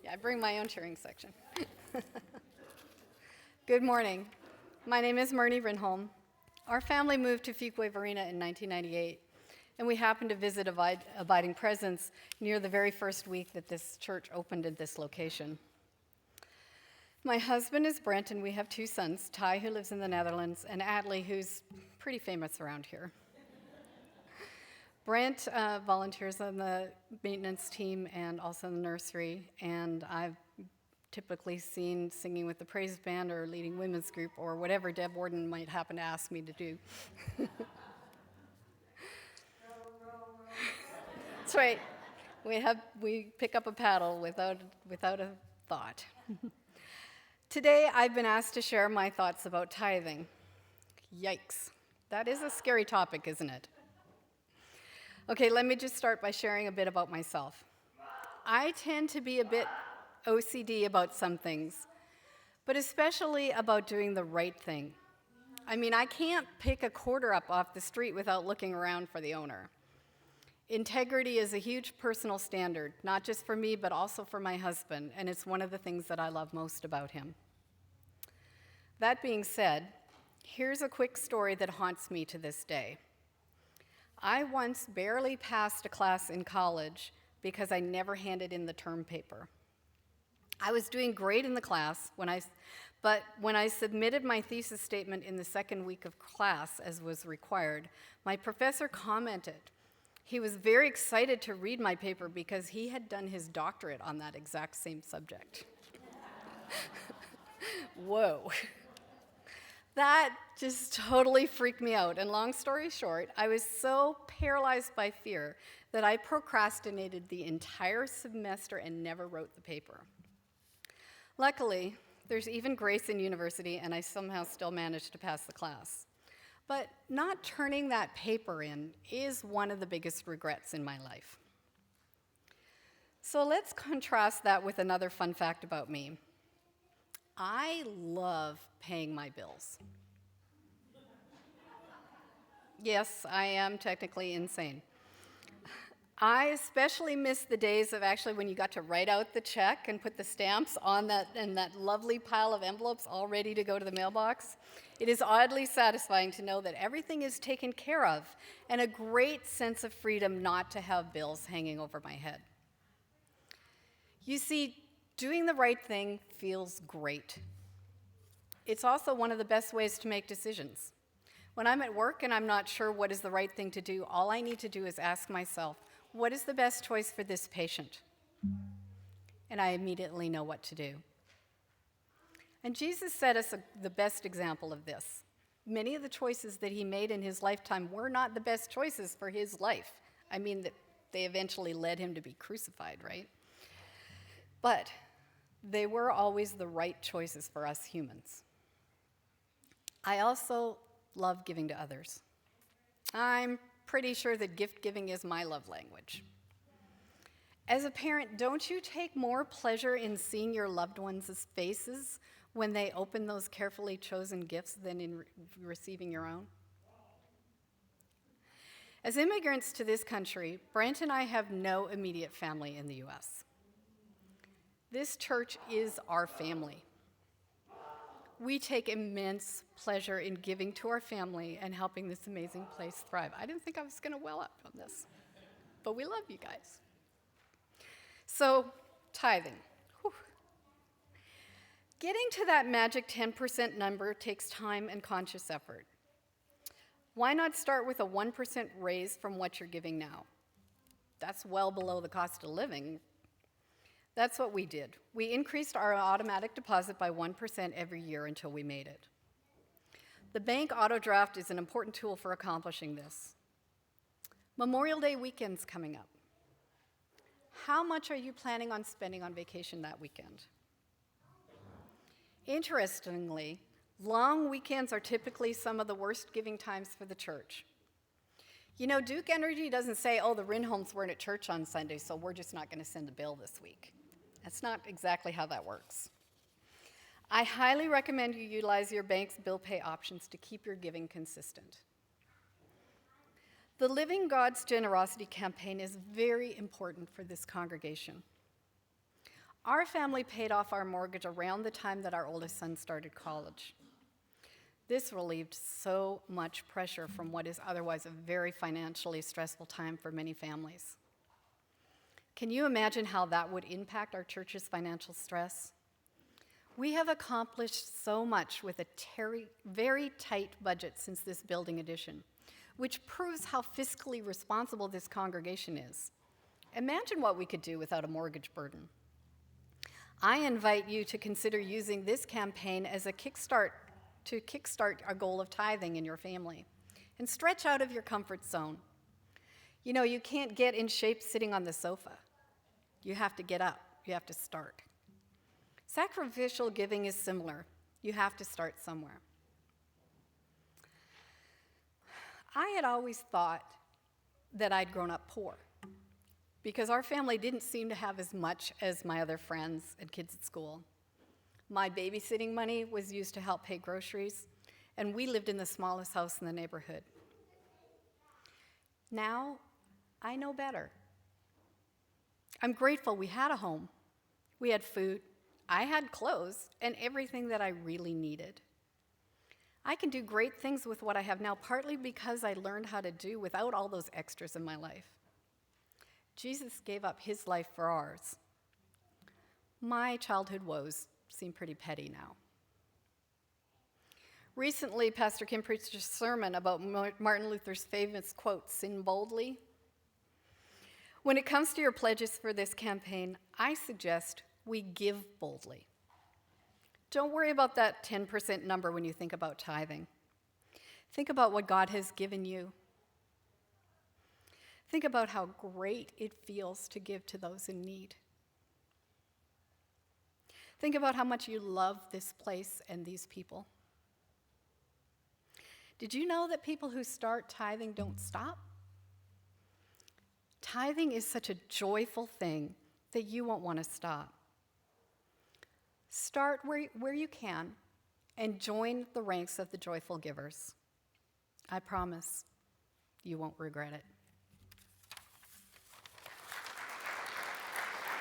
Yeah, I bring my own cheering section. Good morning. My name is Murney Rinholm. Our family moved to Fuquay-Varina in 1998, and we happened to visit Abiding Presence near the very first week that this church opened at this location. My husband is Brent, and we have two sons, Tithe, who lives in the Netherlands, and Adley, who's pretty famous around here. Brent volunteers on the maintenance team and also in the nursery, and I've typically seen singing with the praise band or leading women's group or whatever Deb Warden might happen to ask me to do. That's right. We pick up a paddle without a thought. Today I've been asked to share my thoughts about tithing. Yikes. That is a scary topic, isn't it? Okay, let me just start by sharing a bit about myself. I tend to be a bit OCD about some things, but especially about doing the right thing. I mean, I can't pick a quarter up off the street without looking around for the owner. Integrity is a huge personal standard, not just for me, but also for my husband, and it's one of the things that I love most about him. That being said, here's a quick story that haunts me to this day. I once barely passed a class in college because I never handed in the term paper. I was doing great in the class, but when I submitted my thesis statement in the second week of class, as was required, my professor commented. He was very excited to read my paper because he had done his doctorate on that exact same subject. Whoa. That just totally freaked me out. And long story short, I was so paralyzed by fear that I procrastinated the entire semester and never wrote the paper. Luckily, there's even grace in university, and I somehow still managed to pass the class. But not turning that paper in is one of the biggest regrets in my life. So let's contrast that with another fun fact about me. I love paying my bills. Yes, I am technically insane. I especially miss the days of actually when you got to write out the check and put the stamps on that lovely pile of envelopes all ready to go to the mailbox. It is oddly satisfying to know that everything is taken care of and a great sense of freedom not to have bills hanging over my head. You see, doing the right thing feels great. It's also one of the best ways to make decisions. When I'm at work and I'm not sure what is the right thing to do, all I need to do is ask myself, what is the best choice for this patient? And I immediately know what to do. And Jesus set us the best example of this. Many of the choices that he made in his lifetime were not the best choices for his life. I mean, they eventually led him to be crucified, right? But they were always the right choices for us humans. I also love giving to others. I'm pretty sure that gift giving is my love language. As a parent, don't you take more pleasure in seeing your loved ones' faces when they open those carefully chosen gifts than in receiving your own? As immigrants to this country, Brent and I have no immediate family in the U.S. This church is our family. We take immense pleasure in giving to our family and helping this amazing place thrive. I didn't think I was going to well up on this, but we love you guys. So, tithing. Whew. Getting to that magic 10% number takes time and conscious effort. Why not start with a 1% raise from what you're giving now? That's well below the cost of living. That's what we did. We increased our automatic deposit by 1% every year until we made it. The bank auto draft is an important tool for accomplishing this. Memorial Day weekend's coming up. How much are you planning on spending on vacation that weekend? Interestingly, long weekends are typically some of the worst giving times for the church. You know, Duke Energy doesn't say, oh, the Rinholms weren't at church on Sunday, so we're just not going to send a bill this week. That's not exactly how that works. I highly recommend you utilize your bank's bill pay options to keep your giving consistent. The Living God's Generosity campaign is very important for this congregation. Our family paid off our mortgage around the time that our oldest son started college. This relieved so much pressure from what is otherwise a very financially stressful time for many families. Can you imagine how that would impact our church's financial stress? We have accomplished so much with a very tight budget since this building addition, which proves how fiscally responsible this congregation is. Imagine what we could do without a mortgage burden. I invite you to consider using this campaign as a kickstart a goal of tithing in your family and stretch out of your comfort zone. You know, you can't get in shape sitting on the sofa. You have to get up. You have to start. Sacrificial giving is similar. You have to start somewhere. I had always thought that I'd grown up poor because our family didn't seem to have as much as my other friends and kids at school. My babysitting money was used to help pay groceries, and we lived in the smallest house in the neighborhood. Now, I know better. I'm grateful we had a home. We had food, I had clothes, and everything that I really needed. I can do great things with what I have now, partly because I learned how to do without all those extras in my life. Jesus gave up his life for ours. My childhood woes seem pretty petty now. Recently, Pastor Kim preached a sermon about Martin Luther's famous quote, "Sin boldly." When it comes to your pledges for this campaign, I suggest we give boldly. Don't worry about that 10% number when you think about tithing. Think about what God has given you. Think about how great it feels to give to those in need. Think about how much you love this place and these people. Did you know that people who start tithing don't stop? Tithing is such a joyful thing that you won't want to stop. Start where you can and join the ranks of the joyful givers. I promise you won't regret it.